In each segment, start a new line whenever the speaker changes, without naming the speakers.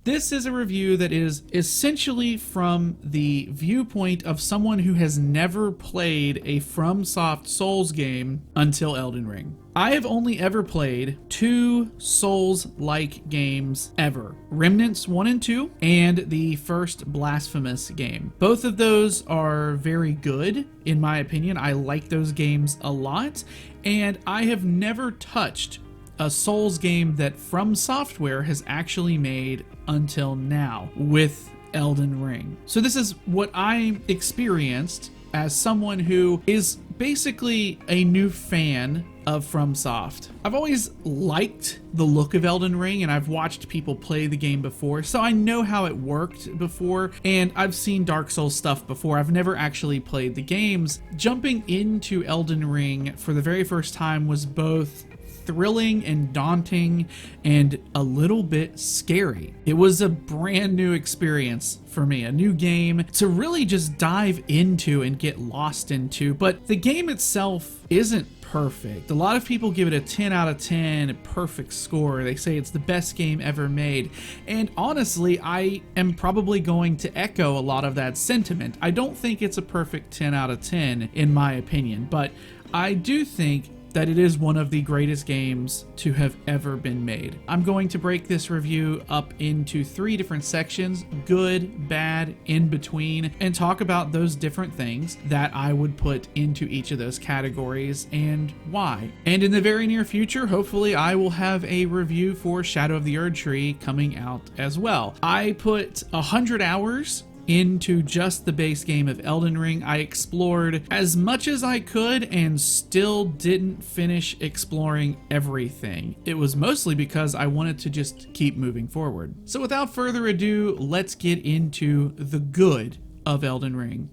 This is a review that is essentially from the viewpoint of someone who has never played a FromSoft Souls game until Elden Ring. I have only ever played 2 Souls-like games ever. Remnants 1 and 2, and the first Blasphemous game. Both of those are very good, in my opinion. I like those games a lot, and I have never touched a Souls game that From Software has actually made until now with Elden Ring. So this is what I experienced as someone who is basically a new fan of FromSoft. I've always liked the look of Elden Ring, and I've watched people play the game before, so I know how it worked before, and I've seen Dark Souls stuff before. I've never actually played the games. Jumping into Elden Ring for the very first time was both thrilling and daunting and a little bit scary. It was a brand new experience for me, a new game to really just dive into and get lost into, but the game itself isn't perfect. A lot of people give it a 10 out of 10, a perfect score. They say it's the best game ever made. And honestly, I am probably going to echo a lot of that sentiment. I don't think it's a perfect 10 out of 10 in my opinion, but I do think that it is one of the greatest games to have ever been made. I'm going to break this review up into 3 different sections, good, bad, in between, and talk about those different things that I would put into each of those categories and why. And in the very near future, hopefully I will have a review for Shadow of the Erdtree coming out as well. I put 100 hours into just the base game of Elden Ring. I explored as much as I could and still didn't finish exploring everything. It was mostly because I wanted to just keep moving forward. So without further ado, let's get into the good of Elden Ring.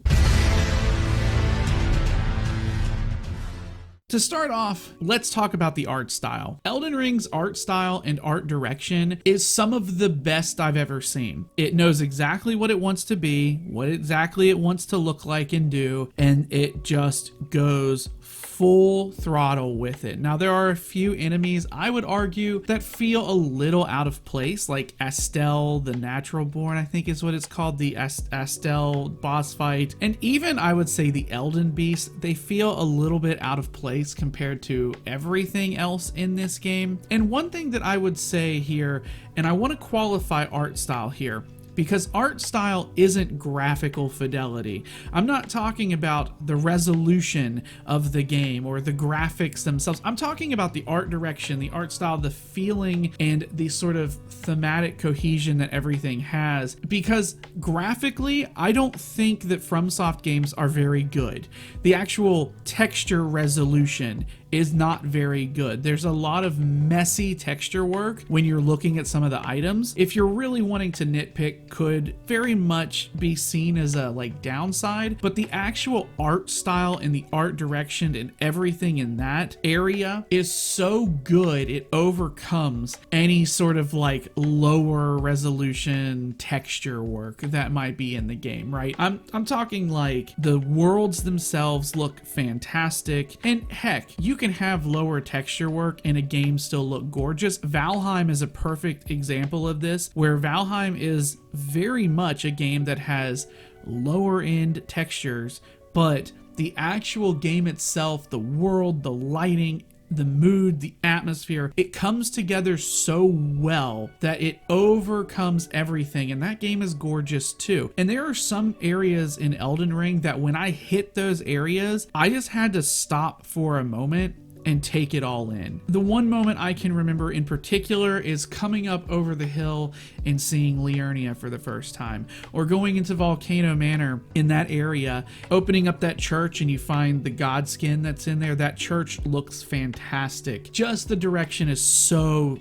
To start off, let's talk about the art style. Elden Ring's art style and art direction is some of the best I've ever seen. It knows exactly what it wants to be, what exactly it wants to look like and do, and it just goes full throttle with it. Now, there are a few enemies I would argue that feel a little out of place, like Astel, the Natural Born, I think is what it's called, the Astel boss fight, and even I would say the Elden Beast. They feel a little bit out of place compared to everything else in this game. And one thing that I would say here, and I want to qualify art style here, because art style isn't graphical fidelity. I'm not talking about the resolution of the game or the graphics themselves. I'm talking about the art direction, the art style, the feeling, and the sort of thematic cohesion that everything has. Because graphically, I don't think that FromSoft games are very good. The actual texture resolution is not very good. There's a lot of messy texture work when you're looking at some of the items. If you're really wanting to nitpick, could very much be seen as a downside, but the actual art style and the art direction and everything in that area is so good it overcomes any sort of lower resolution texture work that might be in the game, right? I'm talking like the worlds themselves look fantastic, and heck, you can have lower texture work and a game still look gorgeous. Valheim is a perfect example of this, where Valheim is very much a game that has lower end textures, but the actual game itself, the world, the lighting, the mood, the atmosphere, it comes together so well that it overcomes everything, and that game is gorgeous too. And there are some areas in Elden Ring that when I hit those areas, I just had to stop for a moment and take it all in. The one moment I can remember in particular is coming up over the hill and seeing Liurnia for the first time, or going into Volcano Manor in that area, opening up that church and you find the god skin that's in there. That church looks fantastic. Just the direction is so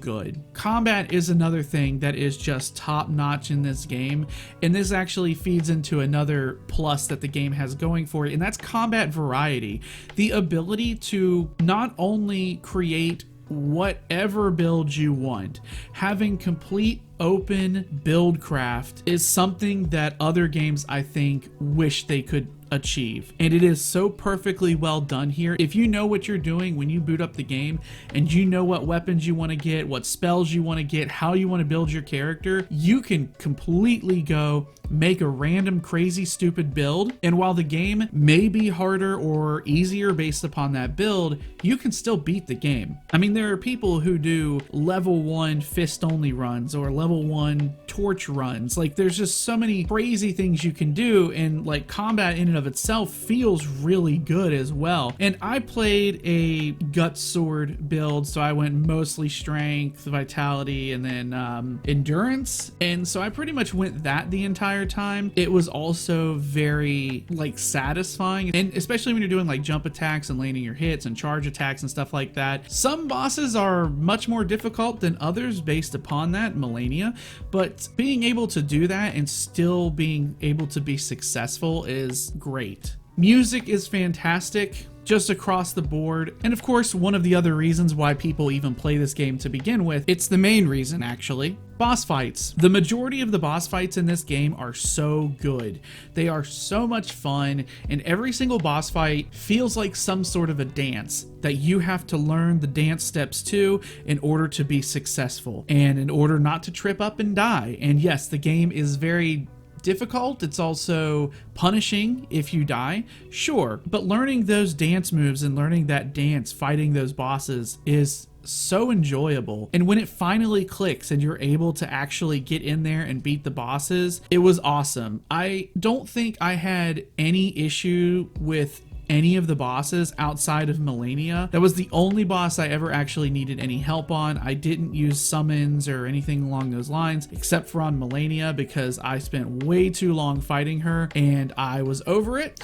good. Combat is another thing that is just top notch in this game, and this actually feeds into another plus that the game has going for it, and that's combat variety. The ability to not only create whatever build you want, having complete open build craft is something that other games I think wish they could achieve, and it is so perfectly well done here. If you know what you're doing when you boot up the game and you know what weapons you want to get, what spells you want to get, how you want to build your character, you can completely go make a random crazy stupid build, and while the game may be harder or easier based upon that build, you can still beat the game. I mean, there are people who do level 1 fist only runs or level 1 torch runs. Like, there's just so many crazy things you can do, and like combat in and of itself feels really good as well. And I played a gut sword build, so I went mostly strength, vitality, and then endurance, and so I pretty much went that the entire time. It was also very like satisfying, and especially when you're doing like jump attacks and landing your hits and charge attacks and stuff like that. Some bosses are much more difficult than others based upon that, Melania, but being able to do that and still being able to be successful is great. Music is fantastic just across the board, and of course one of the other reasons why people even play this game to begin with, it's the main reason actually, boss fights. The majority of the boss fights in this game are so good. They are so much fun, and every single boss fight feels like some sort of a dance that you have to learn the dance steps to in order to be successful and in order not to trip up and die. And yes, the game is very difficult. It's also punishing if you die, sure, but learning those dance moves and learning that dance fighting those bosses is so enjoyable. And when it finally clicks and you're able to actually get in there and beat the bosses, it was awesome. I don't think I had any issue with any of the bosses outside of Melania. That was the only boss I ever actually needed any help on. I didn't use summons or anything along those lines, except for on Melania, because I spent way too long fighting her and I was over it.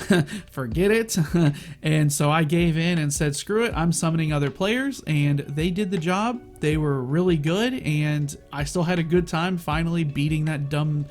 Forget it. And so I gave in and said, screw it, I'm summoning other players, and they did the job. They were really good, and I still had a good time finally beating that dumb...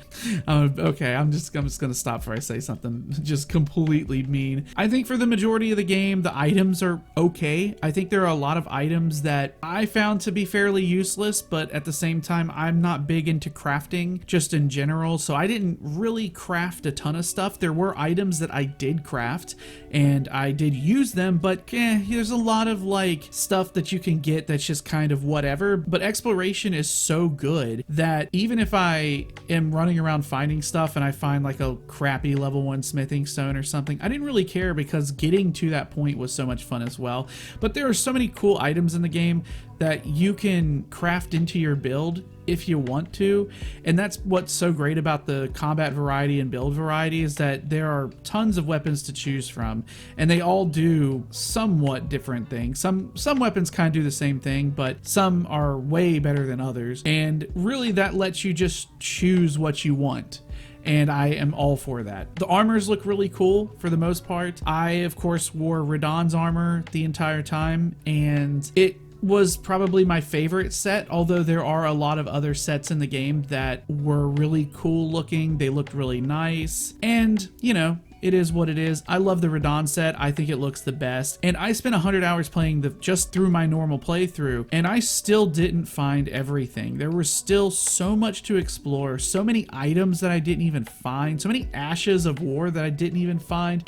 okay, I'm just gonna stop before I say something just completely mean. I think for the majority of the game, the items are okay. I think there are a lot of items that I found to be fairly useless, but at the same time, I'm not big into crafting just in general, so I didn't really craft a ton of stuff. There were items that I did craft, and I did use them, but there's a lot of like stuff that you can get that's just kind of whatever. But exploration is so good that even if I am running around finding stuff and I find like a crappy level 1 smithing stone or something, I didn't really care because getting to that point was so much fun as well. But there are so many cool items in the game that you can craft into your build if you want to, and that's what's so great about the combat variety and build variety, is that there are tons of weapons to choose from, and they all do somewhat different things. Some weapons kind of do the same thing, but some are way better than others, and really that lets you just choose what you want. And I am all for that. The armors look really cool for the most part. I, of course, wore Radahn's armor the entire time, and it was probably my favorite set, although there are a lot of other sets in the game that were really cool looking. They looked really nice, and you know, it is what it is. I love the Radahn set. I think it looks the best. And I spent 100 hours playing just through my normal playthrough, and I still didn't find everything. There was still so much to explore, so many items that I didn't even find, so many ashes of war that I didn't even find.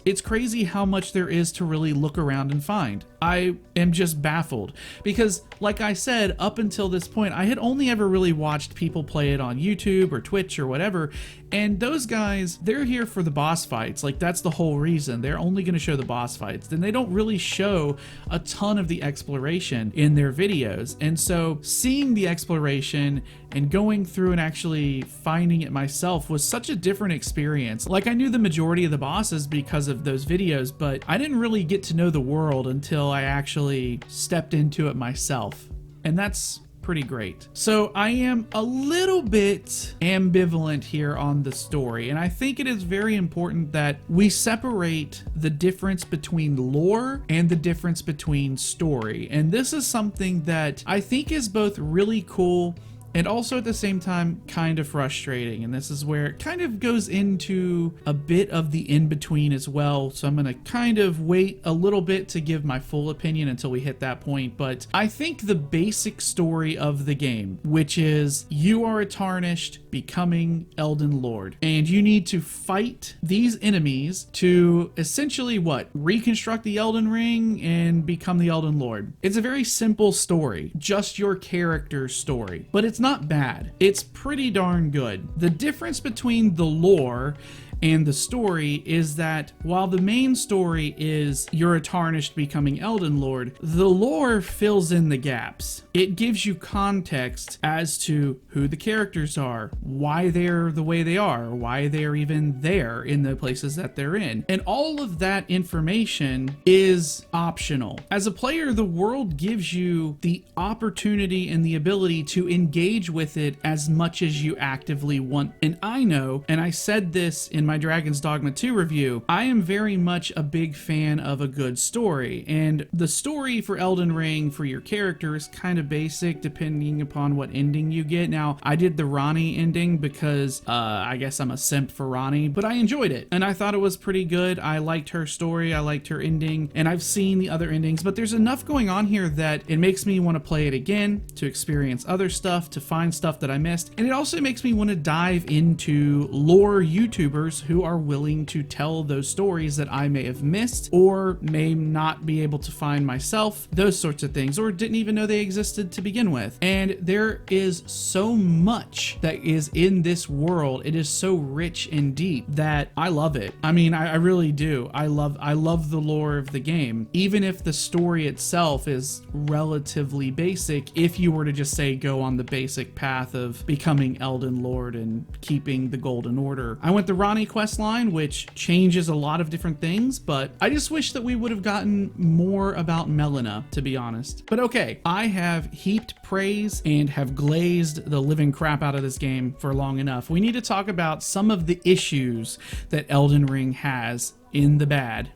It's crazy how much there is to really look around and find. I am just baffled because, like I said, up until this point, I had only ever really watched people play it on YouTube or Twitch or whatever, and those guys, they're here for the boss fights. Like, that's the whole reason. They're only going to show the boss fights. Then they don't really show a ton of the exploration in their videos. And so seeing the exploration and going through and actually finding it myself was such a different experience. Like, I knew the majority of the bosses because of those videos, but I didn't really get to know the world until I actually stepped into it myself. And that's pretty great. So I am a little bit ambivalent here on the story, and I think it is very important that we separate the difference between lore and the difference between story. And this is something that I think is both really cool and also at the same time kind of frustrating. And this is where it kind of goes into a bit of the in-between as well. So I'm gonna kind of wait a little bit to give my full opinion until we hit that point. But I think the basic story of the game, which is you are a tarnished becoming Elden Lord, and you need to fight these enemies to essentially what? Reconstruct the Elden Ring and become the Elden Lord. It's a very simple story, just your character's story, but it's not bad. It's pretty darn good. The difference between the lore and the story is that while the main story is you're a tarnished becoming Elden Lord, the lore fills in the gaps. It gives you context as to who the characters are, why they're the way they are, why they're even there in the places that they're in. And all of that information is optional. As a player, the world gives you the opportunity and the ability to engage with it as much as you actively want. And I know, and I said this in my Dragon's Dogma 2 review, I am very much a big fan of a good story, and the story for Elden Ring for your character is kind of basic depending upon what ending you get. Now, I did the Ranni ending because I guess I'm a simp for Ranni, but I enjoyed it and I thought it was pretty good. I liked her story, I liked her ending, and I've seen the other endings, but there's enough going on here that it makes me want to play it again, to experience other stuff, to find stuff that I missed, and it also makes me want to dive into lore YouTubers who are willing to tell those stories that I may have missed or may not be able to find myself, those sorts of things, or didn't even know they existed to begin with. And there is so much that is in this world. It is so rich and deep that I love it. I mean, I really do. I love the lore of the game, even if the story itself is relatively basic. If you were to just say go on the basic path of becoming Elden Lord and keeping the Golden Order, I went the Ranni quest line, which changes a lot of different things, but I just wish that we would have gotten more about Melina, to be honest. But okay, I have heaped praise and have glazed the living crap out of this game for long enough. We need to talk about some of the issues that Elden Ring has in the bad.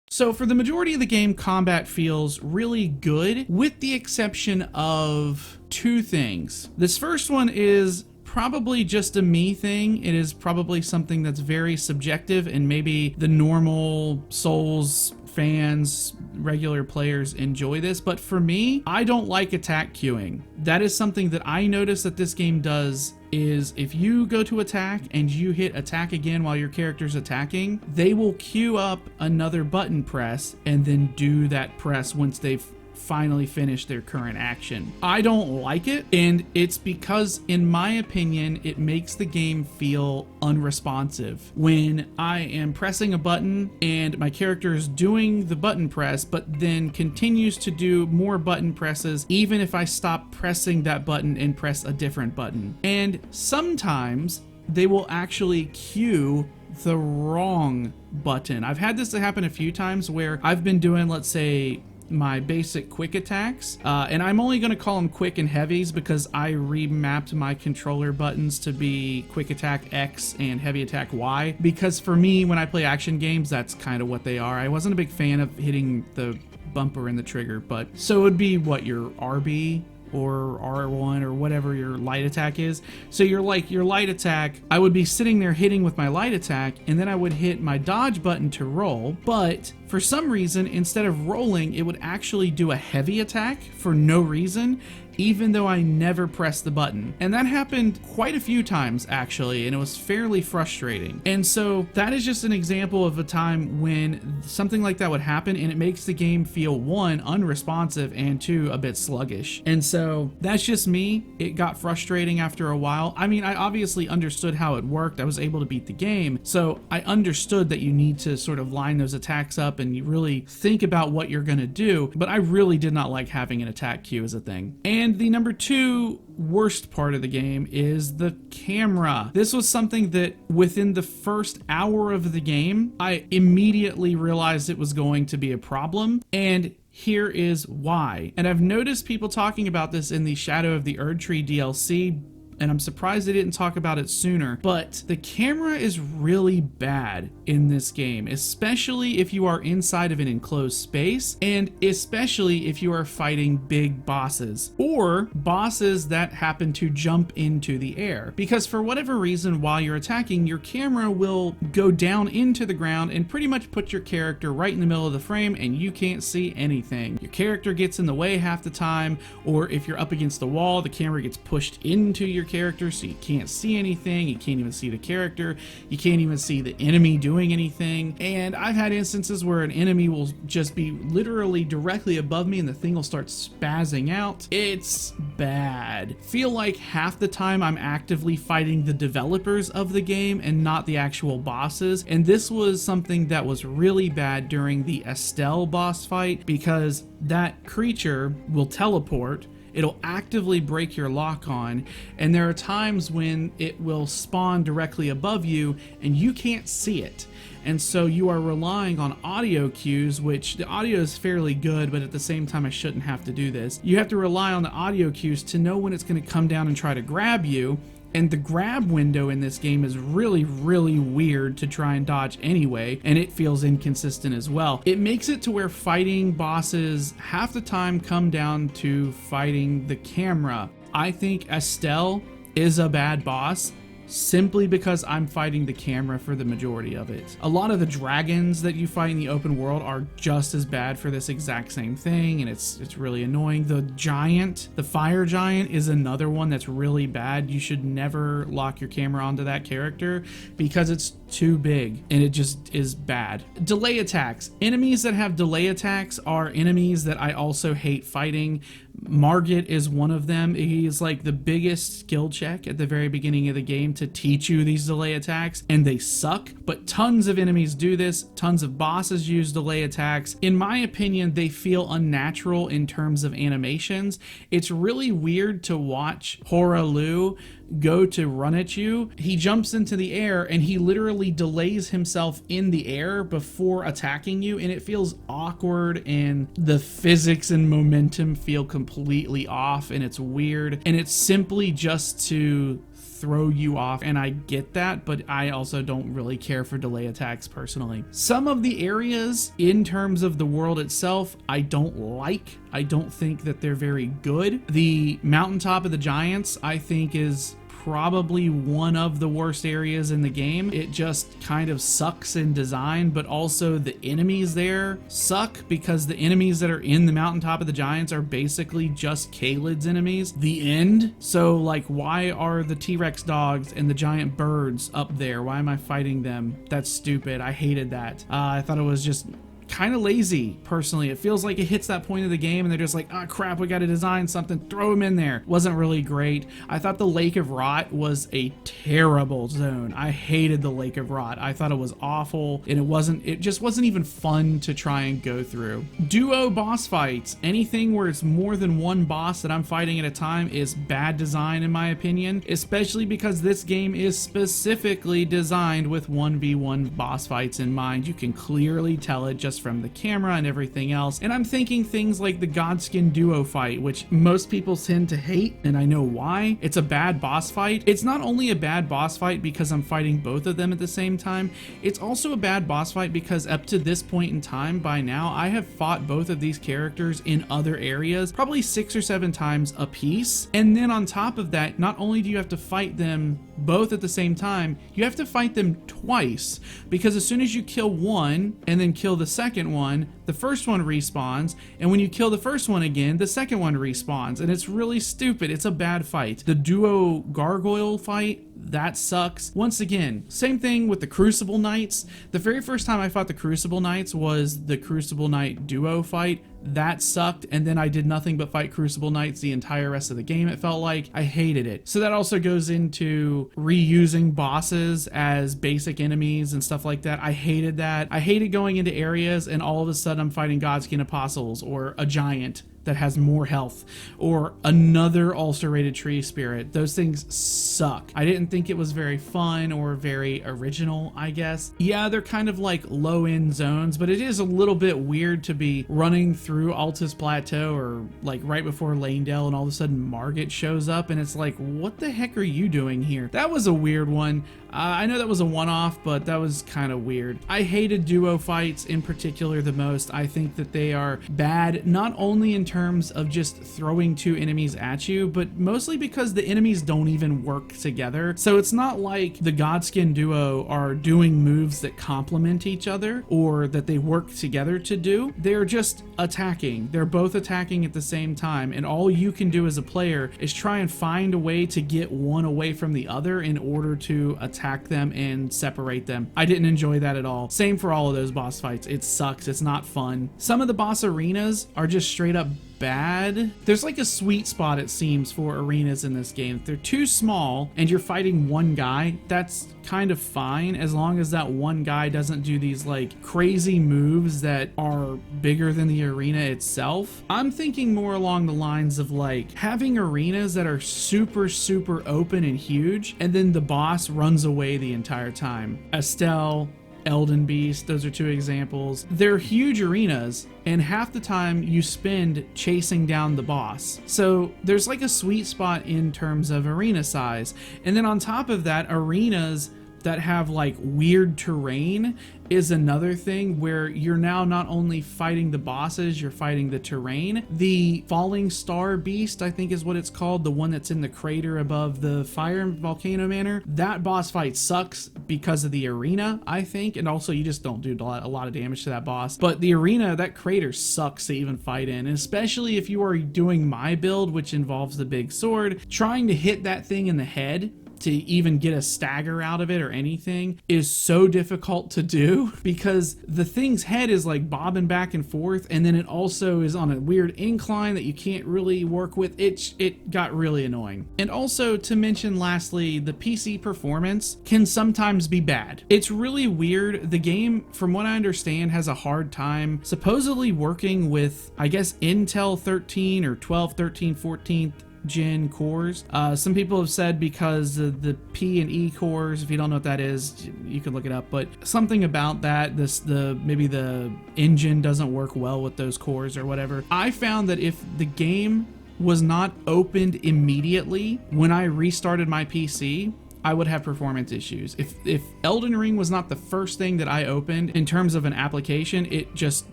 So for the majority of the game, combat feels really good, with the exception of two things. This first one is probably just a me thing. It is probably something that's very subjective, and maybe the normal Souls fans, regular players enjoy this, but for me, I don't like attack queuing. That is something that I notice that this game does, is if you go to attack and you hit attack again while your character's attacking, they will queue up another button press and then do that press once they've finally finish their current action. I don't like it, and it's because, in my opinion, it makes the game feel unresponsive. When I am pressing a button and my character is doing the button press, but then continues to do more button presses, even if I stop pressing that button and press a different button. And sometimes they will actually queue the wrong button. I've had this happen a few times where I've been doing, let's say, my basic quick attacks, and I'm only going to call them quick and heavies because I remapped my controller buttons to be quick attack X and heavy attack Y, because for me, when I play action games, that's kind of what they are. I wasn't a big fan of hitting the bumper and the trigger, but so it would be what, your RB or R1 or whatever your light attack is. So your light attack, I would be sitting there hitting with my light attack, and then I would hit my dodge button to roll, but for some reason, instead of rolling, it would actually do a heavy attack for no reason, even though I never pressed the button. And that happened quite a few times, actually, and it was fairly frustrating. And so that is just an example of a time when something like that would happen, and it makes the game feel, one, unresponsive, and two, a bit sluggish. And so that's just me. It got frustrating after a while. I mean, I obviously understood how it worked. I was able to beat the game, so I understood that you need to sort of line those attacks up and you really think about what you're gonna do, but I really did not like having an attack queue as a thing. And the number two worst part of the game is the camera. This was something that within the first hour of the game, I immediately realized it was going to be a problem, and here is why. And I've noticed people talking about this in the Shadow of the Erd Tree DLC, and I'm surprised they didn't talk about it sooner, but the camera is really bad in this game, especially if you are inside of an enclosed space, and especially if you are fighting big bosses or bosses that happen to jump into the air. Because for whatever reason, while you're attacking, your camera will go down into the ground and pretty much put your character right in the middle of the frame, and you can't see anything. Your character gets in the way half the time, or if you're up against the wall, the camera gets pushed into your character so you can't see anything. You can't even see the character. You can't even see the enemy doing anything. And I've had instances where an enemy will just be literally directly above me and the thing will start spazzing out. It's bad. Feel like half the time I'm actively fighting the developers of the game and not the actual bosses. And this was something that was really bad during the Estelle boss fight, because that creature will teleport. It'll actively break your lock on, and there are times when it will spawn directly above you and you can't see it. And so you are relying on audio cues, which the audio is fairly good, but at the same time I shouldn't have to do this. You have to rely on the audio cues to know when it's going to come down and try to grab you. And the grab window in this game is really, really weird to try and dodge anyway, and it feels inconsistent as well. It makes it to where fighting bosses half the time come down to fighting the camera. I think Estelle is a bad boss, simply because I'm fighting the camera for the majority of it. A lot of the dragons that you fight in the open world are just as bad for this exact same thing, and it's really annoying. The giant, the fire giant, is another one that's really bad. You should never lock your camera onto that character because it's too big and it just is bad. Delay attacks. Enemies that have delay attacks are enemies that I also hate fighting. Margit is one of them. He's like the biggest skill check at the very beginning of the game to teach you these delay attacks, and they suck, but tons of enemies do this. Tons of bosses use delay attacks. In my opinion, they feel unnatural in terms of animations. It's really weird to watch Horalu go to run at you. He jumps into the air and he literally delays himself in the air before attacking you, and it feels awkward, and the physics and momentum feel completely off, and it's weird, and it's simply just to throw you off, and I get that, but I also don't really care for delay attacks personally. Some of the areas in terms of the world itself I don't like. I don't think that they're very good. The mountaintop of the giants I think is probably one of the worst areas in the game. It just kind of sucks in design, but also the enemies there suck because the enemies that are in the mountaintop of the giants are basically just Caelid's enemies. The end. So like, why are the T-Rex dogs and the giant birds up there? Why am I fighting them? That's stupid. I hated that. I thought it was just kind of lazy, personally. It feels like it hits that point of the game and they're just like, oh crap, we got to design something, throw them in there. Wasn't really great. I thought the Lake of Rot was a terrible zone. I hated the Lake of Rot. I thought it was awful, and it just wasn't even fun to try and go through. Duo boss fights. Anything where it's more than one boss that I'm fighting at a time is bad design in my opinion, especially because this game is specifically designed with 1v1 boss fights in mind. You can clearly tell it just from the camera and everything else. And I'm thinking things like the Godskin duo fight, which most people tend to hate, and I know why. It's a bad boss fight. It's not only a bad boss fight because I'm fighting both of them at the same time, it's also a bad boss fight because up to this point in time, by now, I have fought both of these characters in other areas probably 6 or 7 times a piece. And then on top of that, not only do you have to fight them both at the same time, you have to fight them twice, because as soon as you kill one and then kill the second one, the first one respawns, and when you kill the first one again, the second one respawns, and it's really stupid. It's a bad fight. The duo gargoyle fight, that sucks. Once again, same thing with the Crucible Knights. The very first time I fought the Crucible Knights was the Crucible Knight duo fight. That sucked, and then I did nothing but fight Crucible Knights the entire rest of the game, it felt like. I hated it. So that also goes into reusing bosses as basic enemies and stuff like that. I hated that. I hated going into areas and all of a sudden I'm fighting Godskin Apostles or a giant that has more health, or another ulcerated tree spirit. Those things suck. I didn't think it was very fun or very original, I guess. Yeah, they're kind of like low-end zones, but it is a little bit weird to be running through Altus Plateau or like right before Lanedale and all of a sudden Margit shows up and it's like, what the heck are you doing here? That was a weird one. I know that was a one-off, but that was kind of weird. I hated duo fights in particular the most. I think that they are bad, not only in terms of just throwing two enemies at you, but mostly because the enemies don't even work together. So it's not like the Godskin duo are doing moves that complement each other or that they work together to do. They're just attacking. They're both attacking at the same time, and all you can do as a player is try and find a way to get one away from the other in order to attack them and separate them. I didn't enjoy that at all. Same for all of those boss fights. It sucks. It's not fun. Some of the boss arenas are just straight up bad. There's like a sweet spot, it seems, for arenas in this game. If they're too small and you're fighting one guy, that's kind of fine as long as that one guy doesn't do these like crazy moves that are bigger than the arena itself. I'm thinking more along the lines of like having arenas that are super open and huge, and then the boss runs away the entire time. Estelle, Elden Beast, those are two examples. They're huge arenas, and half the time you spend chasing down the boss. So there's like a sweet spot in terms of arena size. And then on top of that, arenas that have like weird terrain is another thing where you're now not only fighting the bosses, you're fighting the terrain. The Falling Star Beast, I think is what it's called, the one that's in the crater above the Fire and Volcano Manor, that boss fight sucks because of the arena, I think, and also you just don't do a lot of damage to that boss. But the arena, that crater sucks to even fight in, and especially if you are doing my build, which involves the big sword, trying to hit that thing in the head to even get a stagger out of it or anything is so difficult to do because the thing's head is like bobbing back and forth, and then it also is on a weird incline that you can't really work with. It got really annoying. And also, to mention lastly, the PC performance can sometimes be bad. It's really weird. The game, from what I understand, has a hard time supposedly working with, I guess, Intel 13 or 12, 13, 14th gen cores. Some people have said because of the P and E cores, if you don't know what that is, you can look it up, but something about that, maybe the engine doesn't work well with those cores or whatever. I found that if the game was not opened immediately when I restarted my PC, I would have performance issues. If Elden Ring was not the first thing that I opened in terms of an application, it just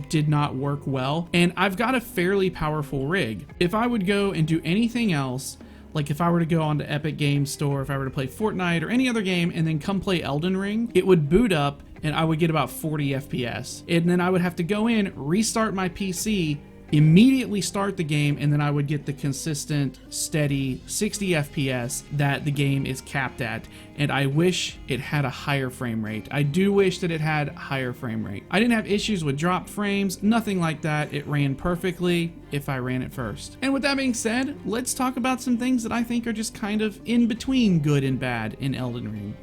did not work well. And I've got a fairly powerful rig. If I would go and do anything else, like if I were to go onto Epic Games Store, if I were to play Fortnite or any other game and then come play Elden Ring, it would boot up and I would get about 40 FPS. And then I would have to go in, restart my PC, immediately start the game, and then I would get the consistent, steady 60 FPS that the game is capped at. And I wish it had a higher frame rate. I do wish that it had a higher frame rate. I didn't have issues with dropped frames, nothing like that. It ran perfectly if I ran it first. And with that being said, let's talk about some things that I think are just kind of in between good and bad in Elden Ring.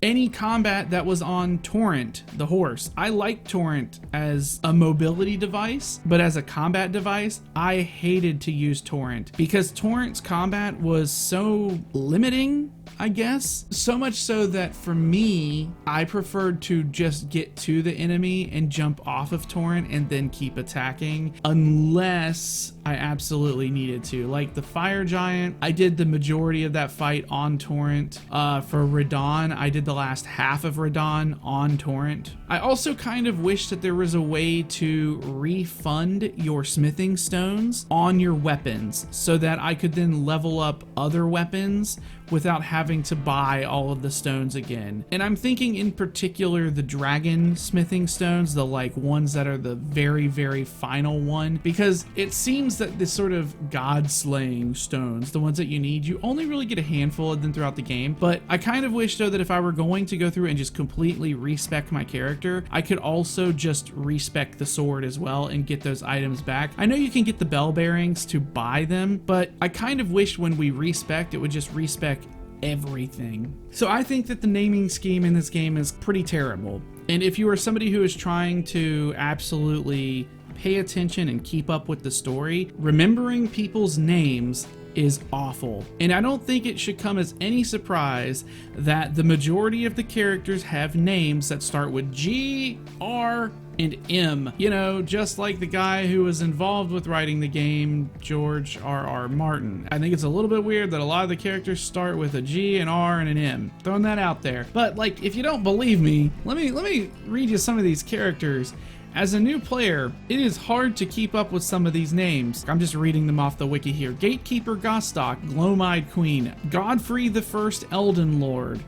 Any combat that was on Torrent, the horse. I like Torrent as a mobility device, but as a combat device, I hated to use Torrent because Torrent's combat was so limiting, I guess. So much so that for me, I preferred to just get to the enemy and jump off of Torrent and then keep attacking unless I absolutely needed to. Like the Fire Giant, I did the majority of that fight on Torrent. For Radon, I did the last half of Radon on Torrent. I also kind of wish that there was a way to refund your smithing stones on your weapons so that I could then level up other weapons without having to buy all of the stones again. And I'm thinking in particular the dragon smithing stones, the like ones that are the very final one, because it seems that this sort of god slaying stones, the ones that you need, you only really get a handful of them throughout the game. But I kind of wish though that if I were going to go through and just completely respec my character, I could also just respec the sword as well and get those items back. I know you can get the bell bearings to buy them, but I kind of wish when we respec, it would just respec everything. So I think that the naming scheme in this game is pretty terrible. And if you are somebody who is trying to absolutely pay attention and keep up with the story, remembering people's names is awful. And I don't think it should come as any surprise that the majority of the characters have names that start with G, R, and M. You know, just like the guy who was involved with writing the game, George R.R. Martin. I think it's a little bit weird that a lot of the characters start with a G, an R, and an M. Throwing that out there. But like, if you don't believe me, let me read you some of these characters. As a new player, it is hard to keep up with some of these names. I'm just reading them off the wiki here. Gatekeeper Gostock, Gloam-Eyed Queen, Godfrey the First Elden Lord,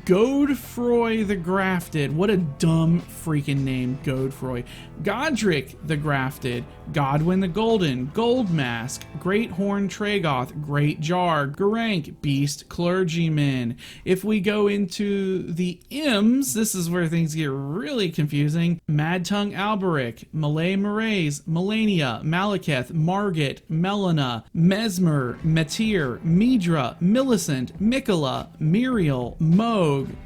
Godefroy the Grafted. What a dumb freaking name, Godefroy. Godric the Grafted, Godwyn the Golden, Goldmask, Great Horn Tragoth, Great Jar, Garank, Beast Clergyman. If we go into the M's, this is where things get really confusing. Mad Tongue Alberic, Malay Marays, Melania, Malekith, Margit, Melina, Mesmer, Metir, Midra, Millicent, Mikola, Muriel, Moog,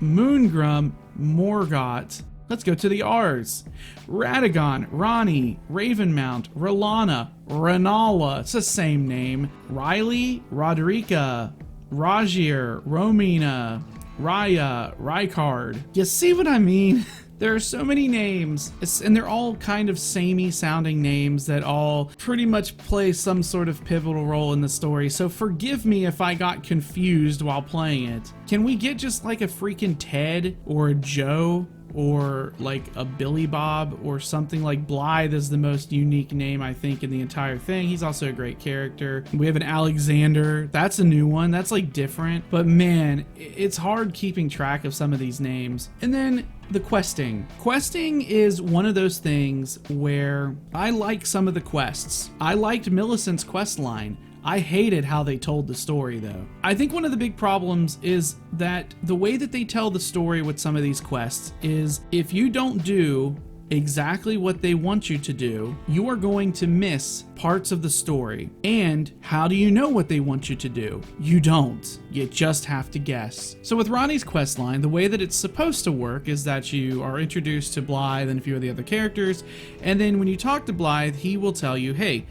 Moongrum, Morgott. Let's go to the R's. Radagon, Ronnie, Ravenmount, Rolana, Renala, it's the same name. Riley, Roderica, Rajier, Romina, Raya, Rykard. You see what I mean? There are so many names, and they're all kind of samey sounding names that all pretty much play some sort of pivotal role in the story, so forgive me if I got confused while playing it. Can we get just like a freaking Ted or a Joe or like a Billy Bob or something? Like Blythe is the most unique name I think in the entire thing. He's also a great character. We have an Alexander. That's a new one. That's like different. But man, it's hard keeping track of some of these names. And then the questing. Questing is one of those things where I like some of the quests. I liked Millicent's quest line. I hated how they told the story though. I think one of the big problems is that the way that they tell the story with some of these quests is if you don't do exactly what they want you to do, you are going to miss parts of the story. And how do you know what they want you to do? You don't. You just have to guess. So with Ronnie's quest line, the way that it's supposed to work is that you are introduced to Blythe and a few of the other characters, and then when you talk to Blythe, he will tell you, hey,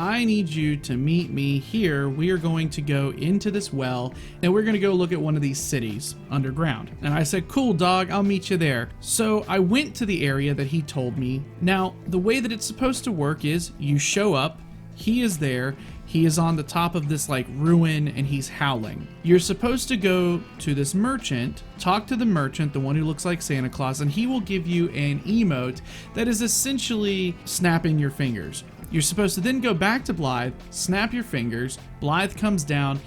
I need you to meet me here. We are going to go into this well and we're going to go look at one of these cities underground. And I said, cool dog, I'll meet you there. So I went to the area that he told me. Now, the way that it's supposed to work is you show up, he is there, he is on the top of this like ruin and he's howling. You're supposed to go to this merchant, talk to the merchant, the one who looks like Santa Claus, and he will give you an emote that is essentially snapping your fingers. You're supposed to then go back to Blythe, snap your fingers, Blythe comes down,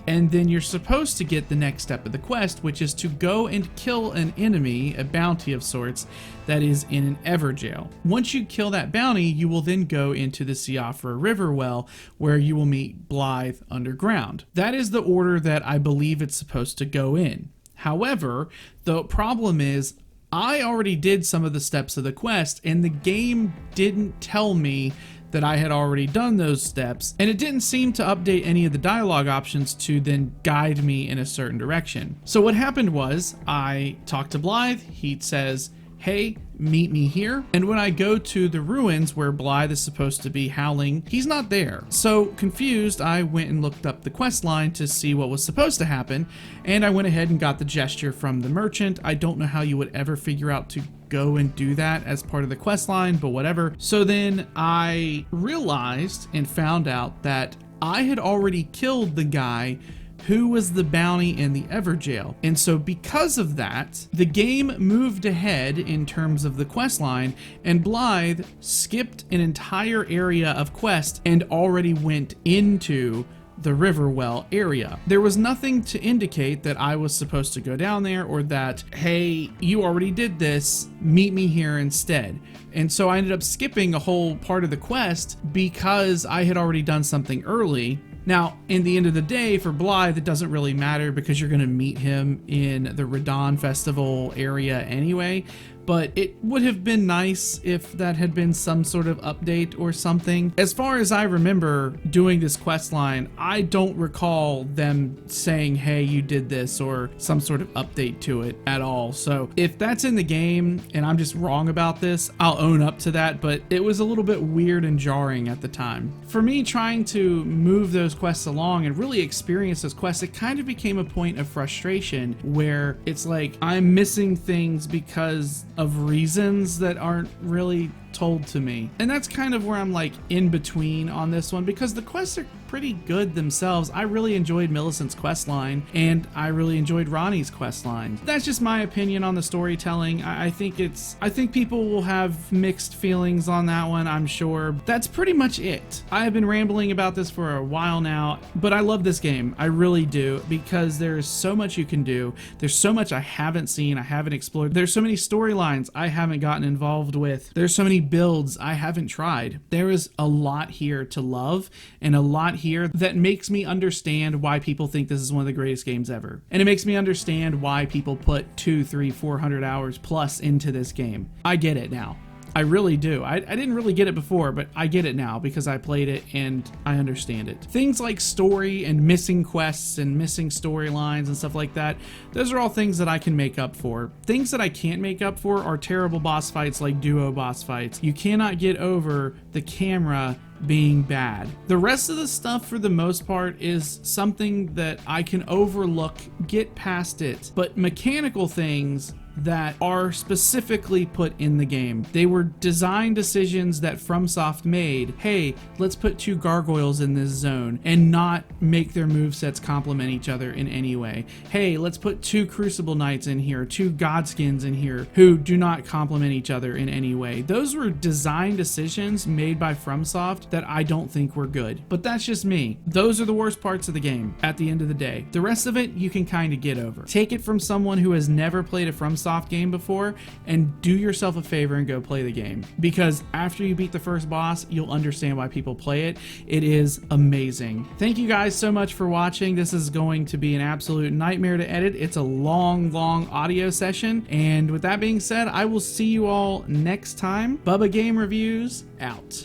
and then you're supposed to get the next step of the quest, which is to go and kill an enemy, a bounty of sorts, that is in an Everjail. Once you kill that bounty, you will then go into the Siofra River well, where you will meet Blythe underground. That is the order that I believe it's supposed to go in. However, the problem is, I already did some of the steps of the quest, and the game didn't tell me that I had already done those steps, and it didn't seem to update any of the dialogue options to then guide me in a certain direction. So what happened was, I talked to Blythe, he says, hey, meet me here. And when I go to the ruins where Blythe is supposed to be howling, he's not there. So confused, I went and looked up the quest line to see what was supposed to happen, and I went ahead and got the gesture from the merchant. I don't know how you would ever figure out to go and do that as part of the quest line, but whatever. So then I realized and found out that I had already killed the guy who was the bounty in the Everjail. And so because of that, the game moved ahead in terms of the quest line, and Blythe skipped an entire area of quest and already went into the Riverwell area. There was nothing to indicate that I was supposed to go down there or that, hey, you already did this, meet me here instead. And so I ended up skipping a whole part of the quest because I had already done something early. Now, in the end of the day, for Blythe, it doesn't really matter because you're going to meet him in the Radon Festival area anyway. but it would have been nice if that had been some sort of update or something. As far as I remember doing this quest line, I don't recall them saying, hey, you did this, or some sort of update to it at all. So if that's in the game and I'm just wrong about this, I'll own up to that, but it was a little bit weird and jarring at the time. For me, trying to move those quests along and really experience those quests, it kind of became a point of frustration where it's like I'm missing things because of reasons that aren't really told to me. And that's kind of where I'm like in between on this one, because the quests are pretty good themselves. I really enjoyed Millicent's quest line, and I really enjoyed Ronnie's quest line. That's just my opinion on the storytelling. I think people will have mixed feelings on that one, I'm sure. That's pretty much it. I have been rambling about this for a while now, but I love this game. I really do, because there's so much you can do. There's so much I haven't seen, I haven't explored. There's so many storylines I haven't gotten involved with. There's so many builds I haven't tried. There is a lot here to love, and a lot here that makes me understand why people think this is one of the greatest games ever. And it makes me understand why people put 200, 300, 400 hours plus into this game. I get it now. I really do. I didn't really get it before, but I get it now because I played it and I understand it. Things like story and missing quests and missing storylines and stuff like that, those are all things that I can make up for. Things that I can't make up for are terrible boss fights like duo boss fights. You cannot get over the camera being bad. The rest of the stuff, for the most part, is something that I can overlook, get past it. But mechanical things that are specifically put in the game, they were design decisions that FromSoft made. Hey, let's put 2 gargoyles in this zone and not make their movesets complement each other in any way. Hey, let's put 2 Crucible Knights in here, 2 Godskins in here who do not complement each other in any way. Those were design decisions made by FromSoft that I don't think were good. But that's just me. Those are the worst parts of the game at the end of the day. The rest of it you can kind of get over. Take it from someone who has never played a FromSoft game before and do yourself a favor and go play the game, because after you beat the first boss, you'll understand why people play it. It is amazing. Thank you guys so much for watching. This is going to be an absolute nightmare to edit. It's a long audio session, and with that being said, I will see you all next time. Bubba Game Reviews out.